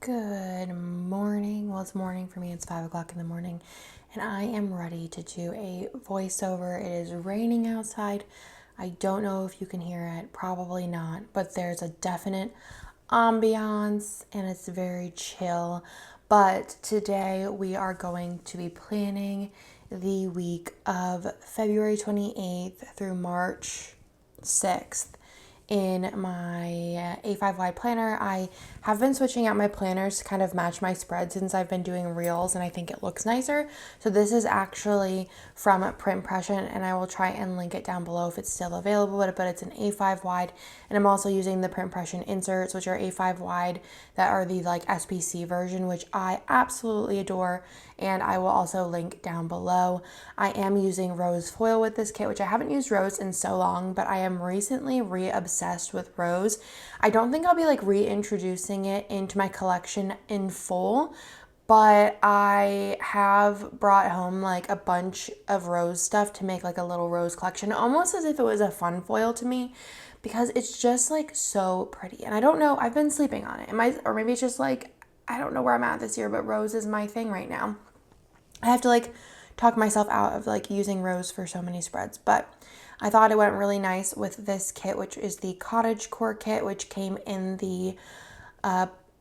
Good morning. Well, it's morning for me. It's 5 o'clock in the morning, and I am ready to do a voiceover. It is raining outside. I don't know if you can hear it, probably not, but there's a definite ambiance and it's very chill. But today we are going to be planning the week of February 28th through March 6th in my A5 wide planner. I have been switching out my planners to kind of match my spread since I've been doing reels and I think it looks nicer. So this is actually from Print Impression, and I will try and link it down below if it's still available, but it's an A5 wide, and I'm also using the Print Impression inserts, which are A5 wide, that are the like SPC version, which I absolutely adore, and I will also link down below. I am using rose foil with this kit, which I haven't used rose in so long, but I am recently obsessed with rose. I don't think I'll be like reintroducing it into my collection in full, but I have brought home like a bunch of rose stuff to make like a little rose collection, almost as if it was a fun foil to me, because it's just like so pretty. And I don't know, I've been sleeping on it. Or maybe it's just like, I don't know where I'm at this year, but rose is my thing right now. I have to like talk myself out of like using rose for so many spreads, but I thought it went really nice with this kit, which is the Cottagecore kit, which came in the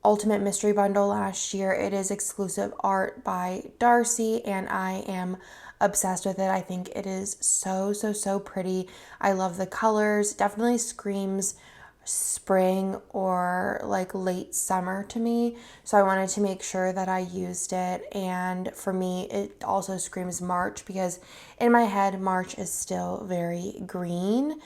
Ultimate Mystery Bundle last year. It is exclusive art by Darcy, and I am obsessed with it. I think it is so pretty. I love the colors. Definitely screams spring or like late summer to me, so I wanted to make sure that I used it. And for me, it also screams March, because in my head March is still very green.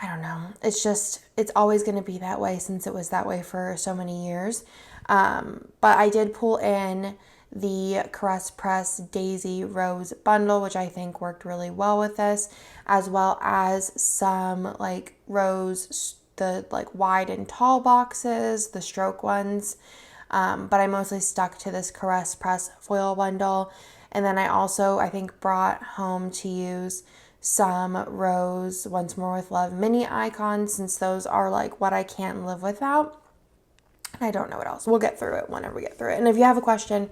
I don't know, it's always going to be that way since it was that way for so many years. But I did pull in the Caress Press Daisy Rose bundle, which I think worked really well with this, as well as some like rose, the like wide and tall boxes, the stroke ones. But I mostly stuck to this Caress Press foil bundle. And then I also, I think, brought home to use some rose Once More with Love mini icons, since those are like what I can't live without. I don't know what else. We'll get through it whenever we get through it. And if you have a question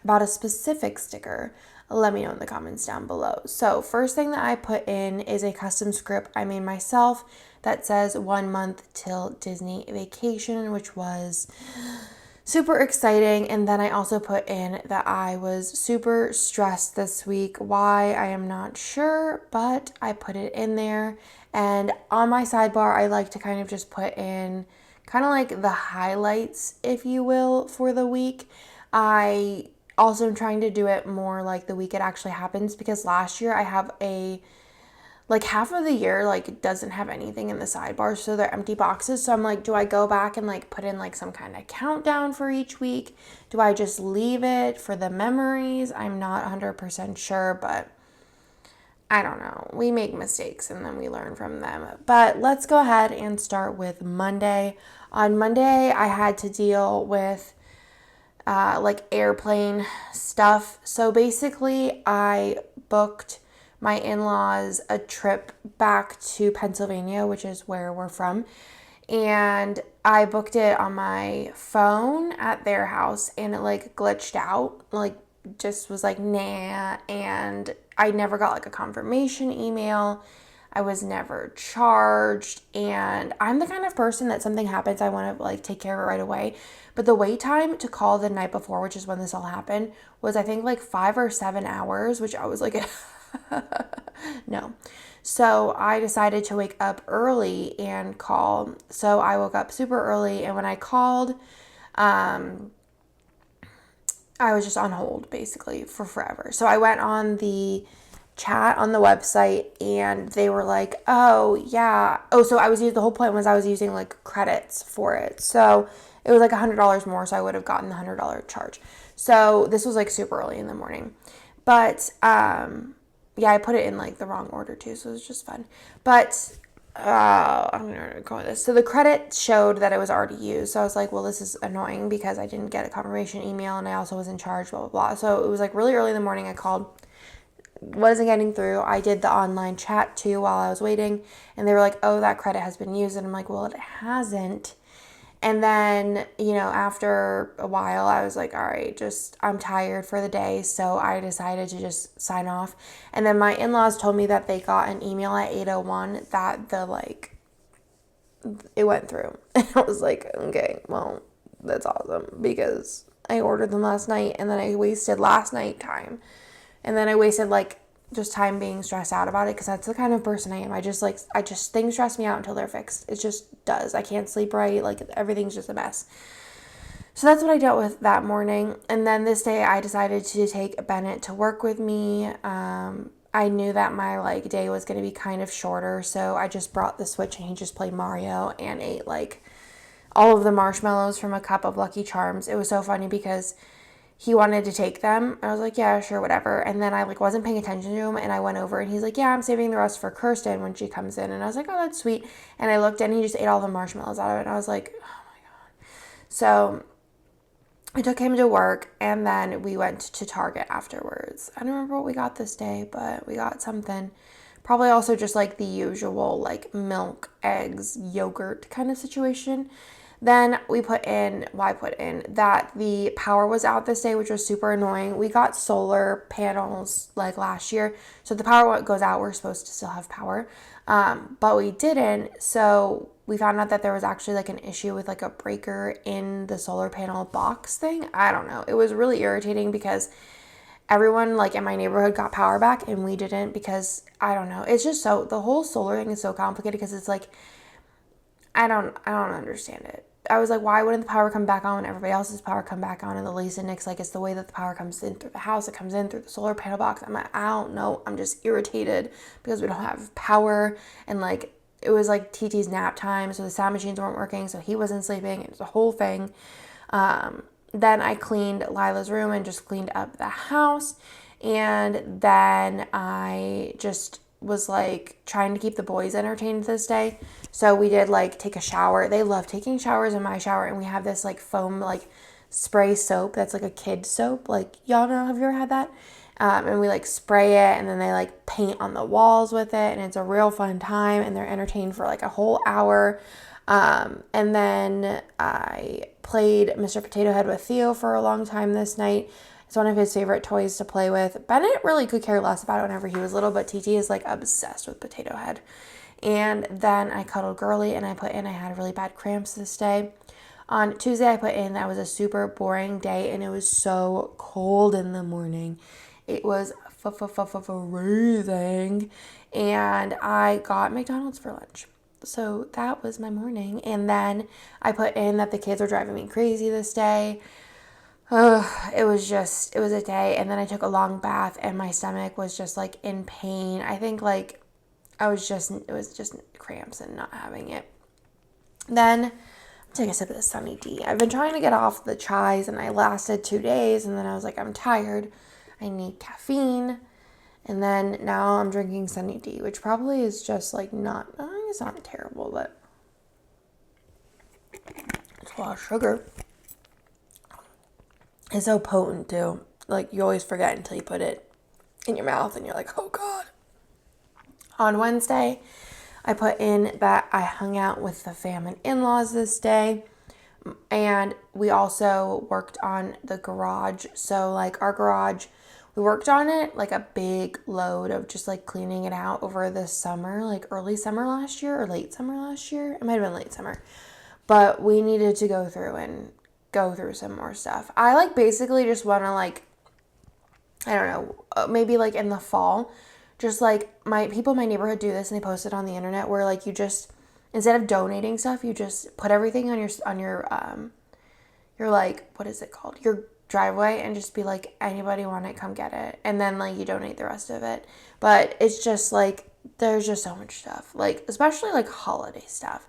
about a specific sticker, let me know in the comments down below. So first thing that I put in is a custom script I made myself that says 1 month till Disney vacation, which was super exciting. And then I also put in that I was super stressed this week. Why, I am not sure, but I put it in there. And on my sidebar, I like to kind of just put in kind of like the highlights, if you will, for the week. I also am trying to do it more like the week it actually happens, because last year I have like half of the year like doesn't have anything in the sidebar, so they're empty boxes. So I'm like, do I go back and like put in like some kind of countdown for each week? Do I just leave it for the memories? I'm not 100% sure, but I don't know. We make mistakes and then we learn from them. But let's go ahead and start with Monday. On Monday, I had to deal with like airplane stuff. So basically, I booked my in-laws a trip back to Pennsylvania, which is where we're from. And I booked it on my phone at their house, and it like glitched out, like just was like, nah. And I never got like a confirmation email. I was never charged. And I'm the kind of person that something happens, I want to like take care of it right away. But the wait time to call the night before, which is when this all happened, was I think like 5 or 7 hours, which I was like, no. So I decided to wake up early and call. So I woke up super early, and when I called, I was just on hold basically for forever. So I went on the chat on the website, and they were like, oh yeah. Oh, so the whole point was I was using like credits for it. So it was like $100 more. So I would have gotten the $100 charge. So this was like super early in the morning, but, yeah, I put it in like the wrong order too. So it was just fun, but I'm gonna go with this. So the credit showed that it was already used. So I was like, well, this is annoying because I didn't get a confirmation email and I also was in charge, blah, blah, blah. So it was like really early in the morning. I called, wasn't getting through. I did the online chat too while I was waiting, and they were like, oh, that credit has been used. And I'm like, well, it hasn't. And then, after a while, I was like, all right, I'm tired for the day. So I decided to just sign off. And then my in-laws told me that they got an email at 8:01 that it went through. And I was like, okay, well, that's awesome, because I ordered them last night and then I wasted last night time. And then I wasted just time being stressed out about it, because that's the kind of person I am. I just things stress me out until they're fixed. It just does. I can't sleep right. Everything's just a mess. So that's what I dealt with that morning. And then this day I decided to take Bennett to work with me. I knew that my day was going to be kind of shorter, so I just brought the Switch and he just played Mario and ate all of the marshmallows from a cup of Lucky Charms. It was so funny because he wanted to take them. I was like, yeah, sure, whatever. And then I wasn't paying attention to him, and I went over and he's like, yeah, I'm saving the rest for Kirsten when she comes in. And I was like, oh, that's sweet. And I looked and he just ate all the marshmallows out of it. And I was like, oh my God. So I took him to work, and then we went to Target afterwards. I don't remember what we got this day, but we got something. Probably also just the usual milk, eggs, yogurt kind of situation. Then I put in that the power was out this day, which was super annoying. We got solar panels last year. So if the power goes out, we're supposed to still have power. But we didn't. So we found out that there was actually an issue with a breaker in the solar panel box thing. I don't know. It was really irritating because everyone in my neighborhood got power back and we didn't, because I don't know. It's just the whole solar thing is so complicated, because it's I don't understand it. I was like, why wouldn't the power come back on when everybody else's power come back on? And the Lisa and Nick's it's the way that the power comes in through the house. It comes in through the solar panel box. I'm like, I don't know. I'm just irritated because we don't have power. And it was TT's nap time, so the sound machines weren't working, so he wasn't sleeping. It was a whole thing. Then I cleaned Lila's room and just cleaned up the house. And then I just was trying to keep the boys entertained this day. So we did take a shower. They love taking showers in my shower, and we have this foam spray soap that's a kid soap. Y'all know, have you ever had that? And we spray it, and then they paint on the walls with it, and it's a real fun time, and they're entertained for a whole hour. And then I played Mr. Potato Head with Theo for a long time this night. It's one of his favorite toys to play with. Bennett really could care less about it whenever he was little, but TT is obsessed with Potato Head. And then I cuddled Girly, and I had really bad cramps this day. On Tuesday, I put in that was a super boring day, and it was so cold in the morning. It was freezing, and I got McDonald's for lunch. So that was my morning. And then I put in that the kids were driving me crazy this day. It was a day. And then I took a long bath, and my stomach was just in pain. I think it was just cramps and not having it. Then take a sip of the Sunny D. I've been trying to get off the chais, and I lasted 2 days, and then I was like, I'm tired. I need caffeine. And then now I'm drinking Sunny D, which probably is just not, it's not terrible, but it's a lot of sugar. It's so potent too. You always forget until you put it in your mouth and you're like, oh God. On Wednesday, I put in that I hung out with the fam and in-laws this day. And we also worked on the garage. So our garage, we worked on it a big load of just cleaning it out over the summer, early summer last year or late summer last year. It might have been late summer. But we needed to go through some more stuff. I basically just want to I don't know, maybe in the fall, just my people in my neighborhood do this, and they post it on the internet, where you just, instead of donating stuff, you just put everything on your what is it called? Your driveway, and just be anybody want it, come get it. And then you donate the rest of it. But it's just there's just so much stuff, especially holiday stuff.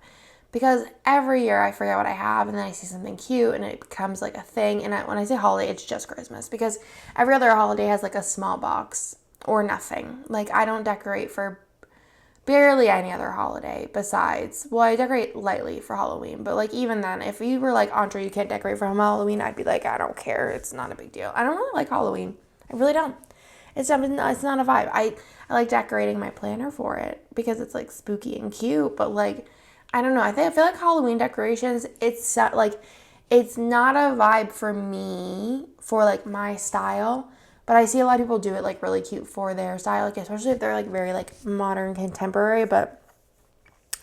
Because every year I forget what I have, and then I see something cute, and it becomes a thing. And when I say holiday, it's just Christmas, because every other holiday has a small box or nothing. I don't decorate for barely any other holiday besides, well, I decorate lightly for Halloween, but even then, if you were Andre, you can't decorate for Halloween, I'd be I don't care. It's not a big deal. I don't really like Halloween. I really don't. It's not a vibe. I like decorating my planner for it because it's spooky and cute, but I don't know. I feel like Halloween decorations, it's not a vibe for me, for like my style, but I see a lot of people do it like really cute for their style, like especially if they're like very like modern contemporary. But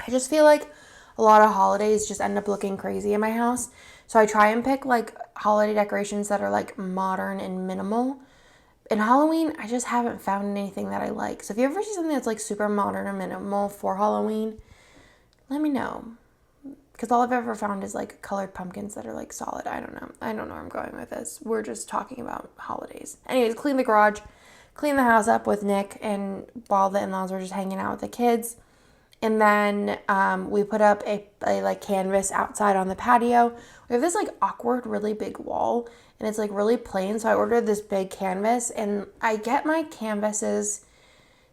I just feel like a lot of holidays just end up looking crazy in my house. So I try and pick like holiday decorations that are like modern and minimal. In Halloween, I just haven't found anything that I like. So if you ever see something that's like super modern or minimal for Halloween, let me know. Because all I've ever found is like colored pumpkins that are like solid. I don't know. I don't know where I'm going with this. We're just talking about holidays. Anyways, clean the garage, clean the house up with Nick, and while the in-laws were just hanging out with the kids. And then we put up a like canvas outside on the patio. We have this like awkward, really big wall, and it's like really plain. So I ordered this big canvas, and I get my canvases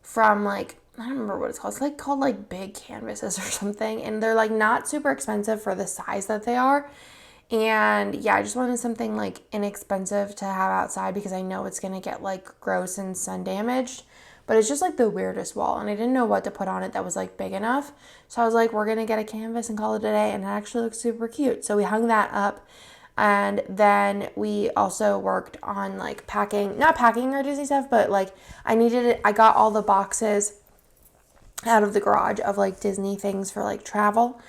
from like, I don't remember what it's called. It's like called like big canvases or something. And they're like not super expensive for the size that they are. And yeah, I just wanted something like inexpensive to have outside because I know it's going to get like gross and sun damaged. But it's just like the weirdest wall. And I didn't know what to put on it that was like big enough. So I was like, we're going to get a canvas and call it a day. And it actually looks super cute. So we hung that up. And then we also worked on like not packing our Disney stuff, but like I got all the boxes out of the garage of like Disney things for like travel.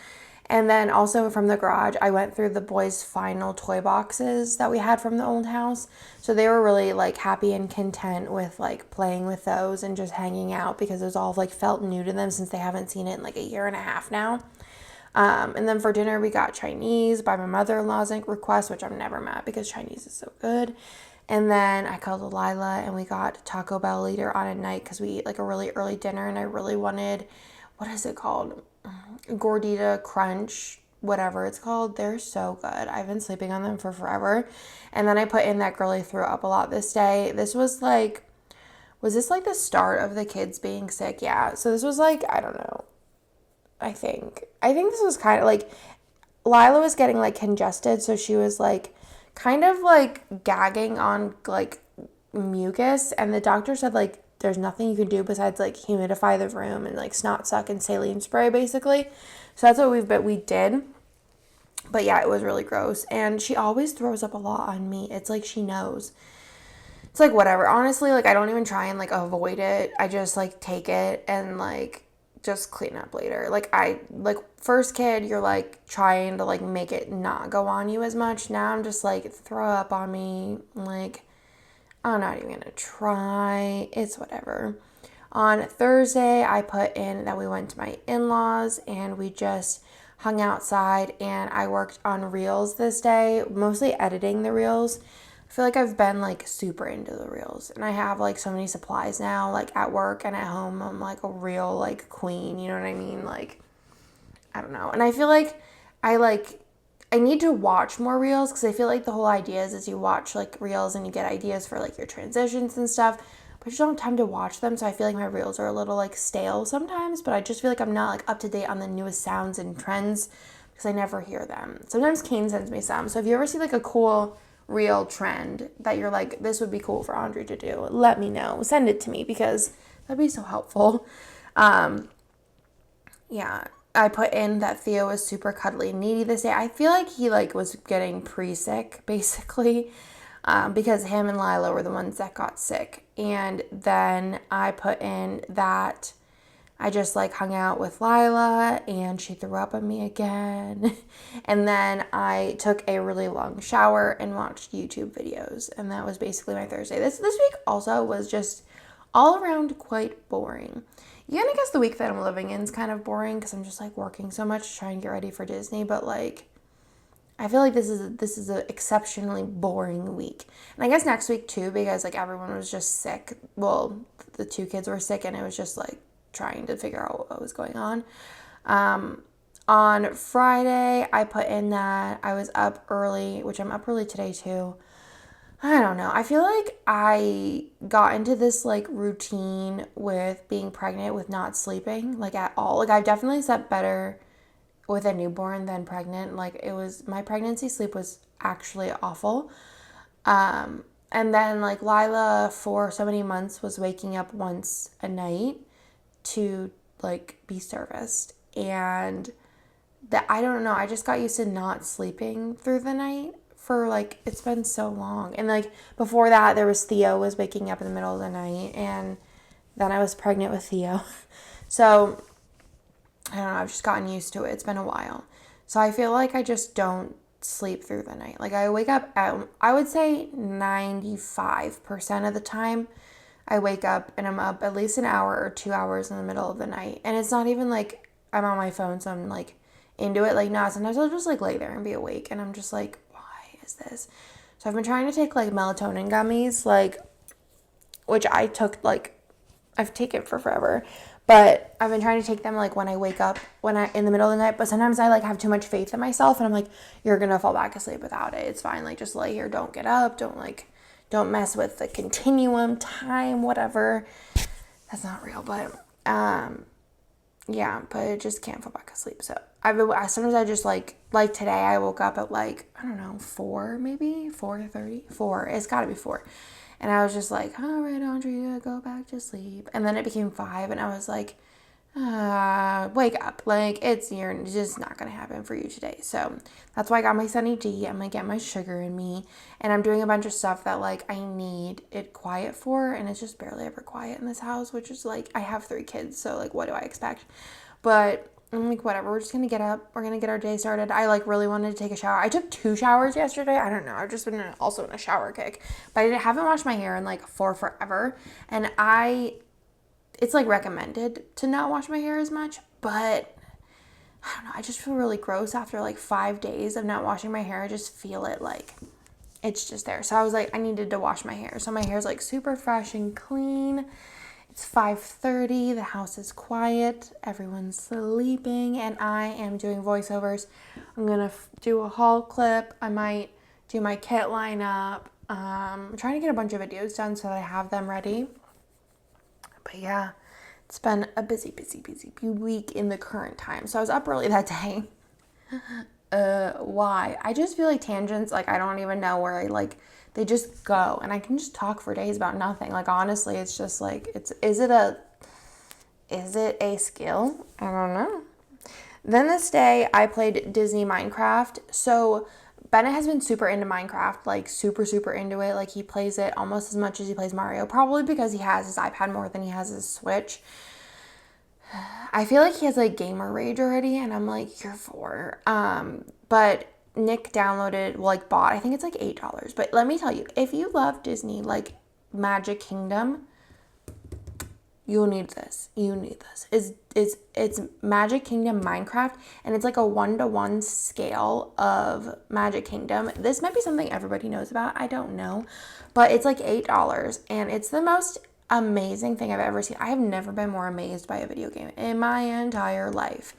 And then also from the garage, I went through the boys' final toy boxes that we had from the old house. So they were really like happy and content with like playing with those and just hanging out because it was all like felt new to them since they haven't seen it in like a year and a half now. And then for dinner, we got Chinese by my mother-in-law's request, which I'm never mad because Chinese is so good. And then I called Lila and we got Taco Bell later on at night because we eat like a really early dinner and I really wanted, what is it called? Gordita Crunch, whatever it's called. They're so good. I've been sleeping on them for forever. And then I put in that girly threw up a lot this day. Was this like the start of the kids being sick? Yeah. So this was like, I don't know. I think this was kind of like Lila was getting like congested, so she was like kind of like gagging on like mucus, and the doctor said like there's nothing you can do besides like humidify the room and like snot suck and saline spray basically. So that's what we did. But yeah, it was really gross, and she always throws up a lot on me. It's like she knows. It's like whatever. Honestly, like I don't even try and like avoid it. I just like take it and like just clean up later. Like first kid, you're like trying to like make it not go on you as much. Now I'm just like throw up on me. Like I'm not even gonna try. It's whatever. On Thursday, I put in that we went to my in-laws and we just hung outside and I worked on reels this day, mostly editing the reels. I feel like I've been like super into the reels and I have like so many supplies now, like at work and at home. I'm like a real like queen, you know what I mean? Like, I don't know. And I feel like I need to watch more reels because I feel like the whole idea is you watch like reels and you get ideas for like your transitions and stuff, but I just don't have time to watch them. So I feel like my reels are a little like stale sometimes, but I just feel like I'm not like up to date on the newest sounds and trends because I never hear them. Sometimes Kane sends me some. So if you ever see like a cool real trend that you're like, this would be cool for Andrea to do, let me know. Send it to me because that'd be so helpful. Yeah, I put in that Theo was super cuddly and needy this day. I feel like he like was getting pre-sick basically, because him and Lila were the ones that got sick. And then I put in that I just like hung out with Lila and she threw up on me again. And then I took a really long shower and watched YouTube videos. And that was basically my Thursday. This week also was just all around quite boring. Yeah, and I guess the week that I'm living in is kind of boring because I'm just like working so much trying to get ready for Disney. But like, I feel like this is an exceptionally boring week. And I guess next week too, because like everyone was just sick. Well, the two kids were sick and it was just like trying to figure out what was going on. On Friday, I put in that I was up early, which I'm up early today too. I don't know. I feel like I got into this like routine with being pregnant with not sleeping like at all. Like I've definitely slept better with a newborn than pregnant. Like my pregnancy sleep was actually awful. And then like Lila for so many months was waking up once a night to like be serviced, and that I don't know. I just got used to not sleeping through the night for like, it's been so long. And like before that, there was Theo was waking up in the middle of the night, and then I was pregnant with Theo. So I don't know. I've just gotten used to it. It's been a while. So I feel like I just don't sleep through the night. Like I wake up at, I would say 95% of the time I wake up and I'm up at least an hour or 2 hours in the middle of the night. And it's not even like I'm on my phone, so I'm like into it. Like, no, sometimes I'll just like lay there and be awake, and I'm just like, why is this? So I've been trying to take like melatonin gummies, like, which I took like, I've taken for forever. But I've been trying to take them like when I wake up, when I in the middle of the night. But sometimes I like have too much faith in myself, and I'm like, you're gonna fall back asleep without it. It's fine. Like just lay here. Don't get up. Don't mess with the continuum time. Whatever. That's not real. But yeah. But I just can't fall back asleep. So sometimes I just like today I woke up at like, I don't know, 4 maybe 4:30. 4. It's got to be 4. And I was just like, all right, Andrea, go back to sleep. And then it became 5, and I was like, wake up. Like, you're just not going to happen for you today. So that's why I got my Sunny D. I'm going to get my sugar in me. And I'm doing a bunch of stuff that, like, I need it quiet for. And it's just barely ever quiet in this house, which is, like, I have 3 kids. So, like, what do I expect? But I'm like, whatever, we're just going to get up. We're going to get our day started. I like really wanted to take a shower. I took 2 showers yesterday. I don't know. I've just been also in a shower kick. But I haven't washed my hair in like forever. And it's like recommended to not wash my hair as much. But I don't know. I just feel really gross after like 5 days of not washing my hair. I just feel it like it's just there. So I was like, I needed to wash my hair. So my hair's like super fresh and clean. It's 5:30, the house is quiet, everyone's sleeping, and I am doing voiceovers. I'm going to do a haul clip. I might do my kit lineup. I'm trying to get a bunch of videos done so that I have them ready. But yeah, it's been a busy week in the current time. So I was up early that day. Why? I just feel like tangents, like I don't even know where I like, they just go, and I can just talk for days about nothing. Like honestly, it's just like, is it a skill? I don't know. Then this day I played Disney Minecraft. So Bennett has been super into Minecraft, like super into it. Like he plays it almost as much as he plays Mario, probably because he has his iPad more than he has his Switch. I feel like he has like gamer rage already, and I'm like, you're 4. But Nick downloaded, bought, I think it's like $8. But let me tell you, if you love Disney, like Magic Kingdom, you'll need this. You need this. It's Magic Kingdom Minecraft, and it's like a 1-to-1 scale of Magic Kingdom. This might be something everybody knows about. I don't know. But it's like $8, and it's the most amazing thing I've ever seen. I have never been more amazed by a video game in my entire life.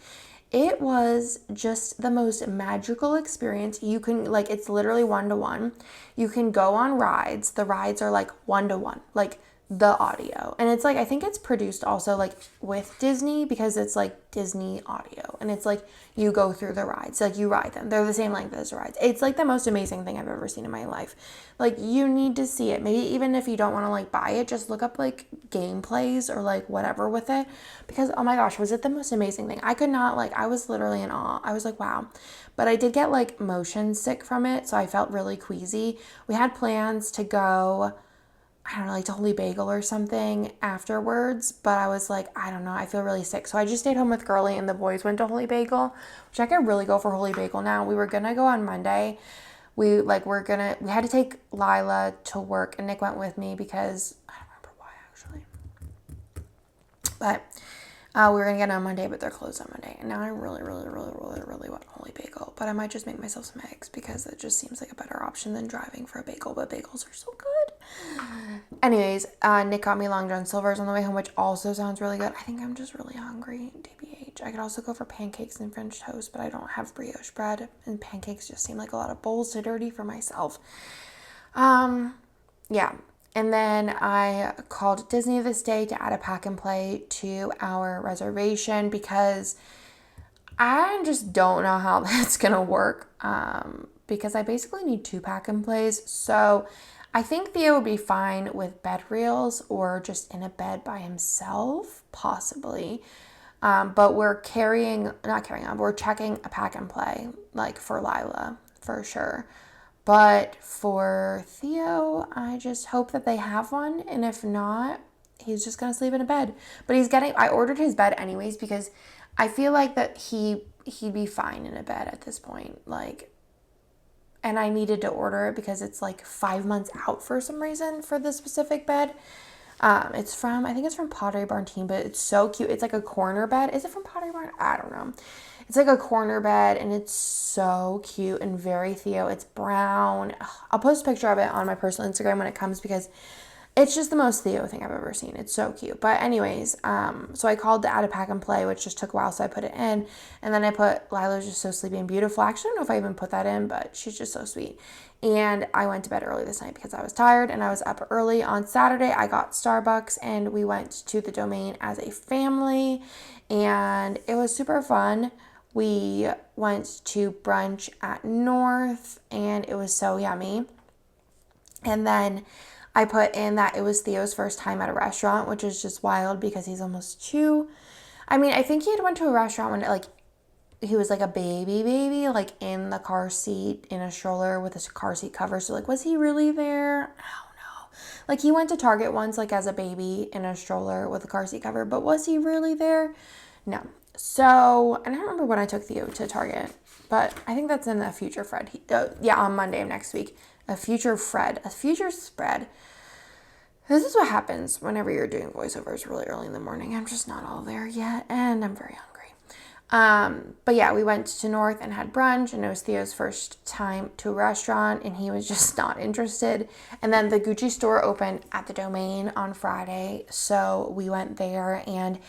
It was just the most magical experience. You can, like, it's literally 1-to-1. You can go on rides. The rides are like 1-to-1, like the audio. And it's like, I think it's produced also like with Disney, because it's like Disney audio. And it's like you go through the rides, like you ride them. They're the same length as the rides. It's like the most amazing thing I've ever seen in my life. Like you need to see it. Maybe even if you don't want to like buy it, just look up like gameplays or like whatever with it, because oh my gosh, was it the most amazing thing? I could not, like, I was literally in awe. I was like, wow. But I did get like motion sick from it, so I felt really queasy. We had plans to go, I don't know, like to Holy Bagel or something afterwards, but I was like, I don't know, I feel really sick. So I just stayed home with Girly, and the boys went to Holy Bagel, which I could really go for Holy Bagel now. We were gonna go on Monday. We had to take Lila to work, and Nick went with me because I don't remember why actually. But we were gonna get it on Monday, but they're closed on Monday. And now I really want Holy Bagel. But I might just make myself some eggs, because it just seems like a better option than driving for a bagel. But bagels are so good. Anyways, Nick got me Long John Silver's on the way home, which also sounds really good. I think I'm just really hungry, TBH. I could also go for pancakes and French toast, but I don't have brioche bread, and pancakes just seem like a lot of bowls to dirty for myself. Yeah. And then I called Disney this day to add a pack and play to our reservation, because I just don't know how that's going to work, because I basically need 2 pack and plays. So I think Theo would be fine with bed reels or just in a bed by himself, possibly. But we're we're checking a pack and play, like for Lila, for sure. But for Theo, I just hope that they have one. And if not, he's just going to sleep in a bed. But I ordered his bed anyways because I feel like that he'd be fine in a bed at this point. Like, and I needed to order it because it's like 5 months out for some reason for this specific bed. I think it's from Pottery Barn Team, but it's so cute. It's like a corner bed. Is it from Pottery Barn? I don't know. It's like a corner bed and it's so cute and very Theo. It's brown. I'll post a picture of it on my personal Instagram when it comes because it's just the most Theo thing I've ever seen. It's so cute. But anyways, so I called to add a pack and play, which just took a while, so I put it in. And then I put Lila's just so sleepy and beautiful. Actually, I don't know if I even put that in, but she's just so sweet. And I went to bed early this night because I was tired and I was up early. On Saturday, I got Starbucks and we went to the Domain as a family. And it was super fun. We went to brunch at North and it was so yummy. And then I put in that it was Theo's first time at a restaurant, which is just wild because he's almost 2. I mean, I think he had went to a restaurant when like he was like a baby, like in the car seat in a stroller with a car seat cover. So like, was he really there? I don't know. Like he went to Target once, like as a baby in a stroller with a car seat cover, but was he really there? No. So, and I don't remember when I took Theo to Target, but I think that's in a future Fred. On Monday of next week. A future spread. This is what happens whenever you're doing voiceovers really early in the morning. I'm just not all there yet, and I'm very hungry. But yeah, we went to North and had brunch, and it was Theo's first time to a restaurant, and he was just not interested. And then the Gucci store opened at the Domain on Friday, so we went there, and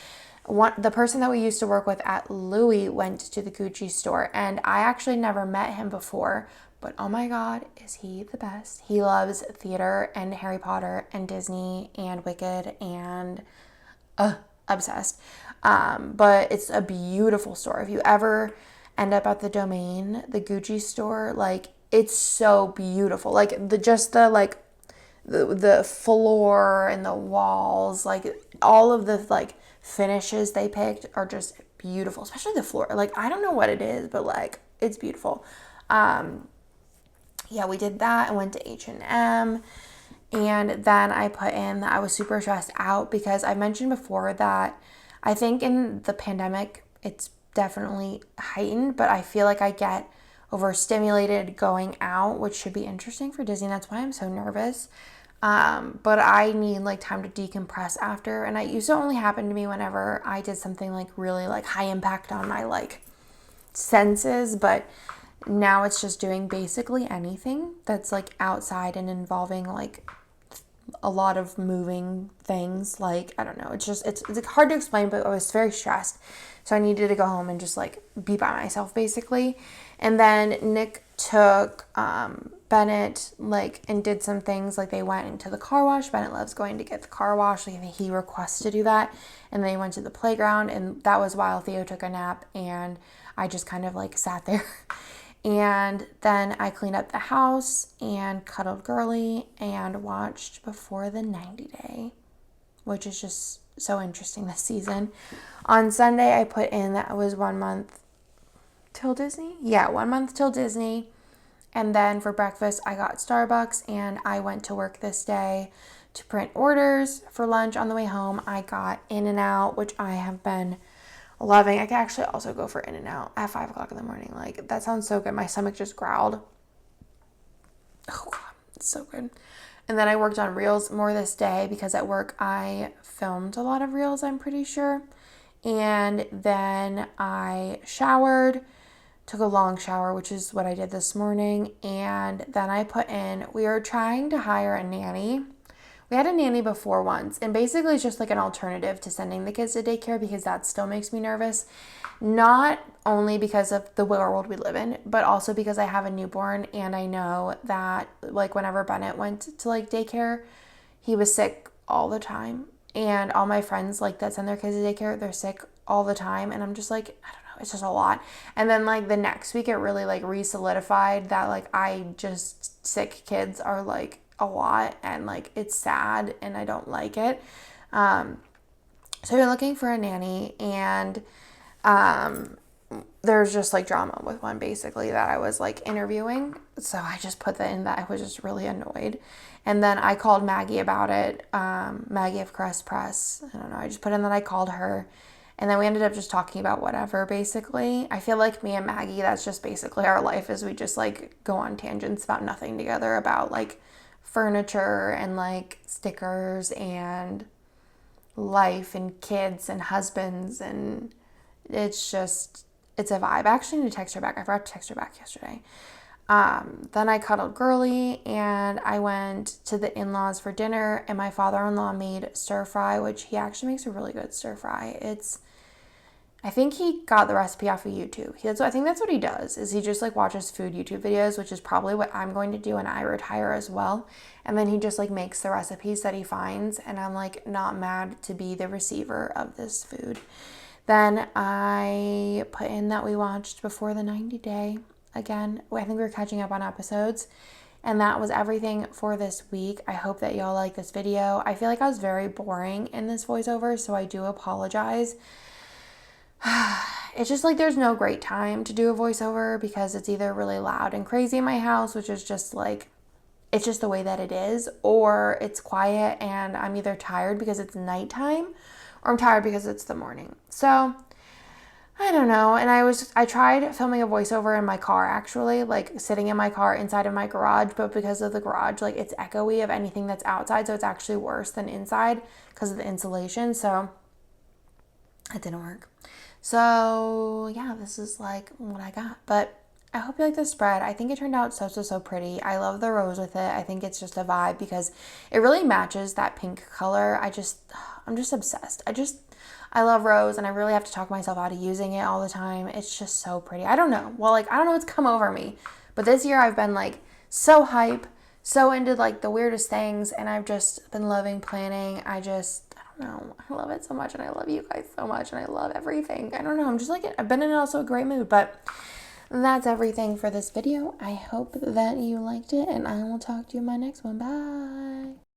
the person that we used to work with at Louis went to the Gucci store, and I actually never met him before, but oh my God, is he the best. He loves theater and Harry Potter and Disney and Wicked and obsessed. But it's a beautiful store. If you ever end up at the Domain, the Gucci store, like it's so beautiful. Like the floor and the walls, like all of the like finishes they picked are just beautiful, especially the floor. Like I don't know what it is, but like it's beautiful. Yeah, we did that. I went to H&M, and then I put in that I was super stressed out because I mentioned before that I think in the pandemic it's definitely heightened, but I feel like I get overstimulated going out, which should be interesting for Disney. That's why I'm so nervous. But I need like time to decompress after, and it used to only happen to me whenever I did something like really like high impact on my like senses, but now it's just doing basically anything that's like outside and involving like a lot of moving things. Like, I don't know. It's hard to explain, but I was very stressed. So I needed to go home and just like be by myself basically. And then Nick took Bennett like and did some things, like they went into the car wash. Bennett loves going to get the car wash. Like he requests to do that. And then he went to the playground, and that was while Theo took a nap, and I just kind of like sat there. And then I cleaned up the house and cuddled Girly and watched Before the 90 Day, which is just so interesting this season. On Sunday, I put in that it was 1 month till Disney. Yeah, 1 month till Disney. And then for breakfast, I got Starbucks, and I went to work this day to print orders. For lunch on the way home, I got In-N-Out, which I have been loving. I could actually also go for In-N-Out at 5 o'clock in the morning. Like, that sounds so good. My stomach just growled. Oh, God, it's so good. And then I worked on Reels more this day because at work I filmed a lot of Reels, I'm pretty sure. And then I showered, took a long shower, which is what I did this morning. And then I we were trying to hire a nanny. We had a nanny before once, and basically it's just like an alternative to sending the kids to daycare because that still makes me nervous. Not only because of the world we live in, but also because I have a newborn, and I know that like whenever Bennett went to like daycare, he was sick all the time. And all my friends like that send their kids to daycare, they're sick all the time. And I'm just like, I don't know, it's just a lot. And then like the next week it really like re-solidified that like sick kids are like a lot, and like it's sad and I don't like it. So we're looking for a nanny, and there's just like drama with one basically that I was like interviewing. So I just put that in that I was just really annoyed. And then I called Maggie about it. Maggie of Crest Press. I don't know. I just put in that I called her. And then we ended up just talking about whatever basically. I feel like me and Maggie, that's just basically our life, is we just like go on tangents about nothing together, about like furniture and like stickers and life and kids and husbands, and it's a vibe. I actually need to text her back. I forgot to text her back yesterday. Then I cuddled Girly and I went to the in-laws for dinner, and my father-in-law made stir fry, which he actually makes a really good stir fry. I think he got the recipe off of YouTube. I think that's what he does, is he just like watches food YouTube videos, which is probably what I'm going to do when I retire as well. And then he just like makes the recipes that he finds, and I'm like not mad to be the receiver of this food. Then I put in that we watched Before the 90 Day again. I think we were catching up on episodes. And that was everything for this week. I hope that y'all like this video. I feel like I was very boring in this voiceover, so I do apologize. It's just like there's no great time to do a voiceover because it's either really loud and crazy in my house, which is just like, it's just the way that it is, or it's quiet and I'm either tired because it's nighttime or I'm tired because it's the morning. So I don't know. And I tried filming a voiceover in my car, actually, like sitting in my car inside of my garage, but because of the garage, like it's echoey of anything that's outside. So it's actually worse than inside because of the insulation. So it didn't work. So yeah, this is like what I got, but I hope you like the spread. I think it turned out so pretty. I love the rose with it. I think it's just a vibe because it really matches that pink color. I'm just obsessed. I love rose, and I really have to talk myself out of using it all the time. It's just so pretty. I don't know. Well, like, I don't know what's come over me, but this year I've been like so hype, so into like the weirdest things, and I've just been loving planning. I don't know. I love it so much, and I love you guys so much, and I love everything. I don't know. I'm just like, I've been in also a great mood, but that's everything for this video. I hope that you liked it, and I will talk to you in my next one. Bye.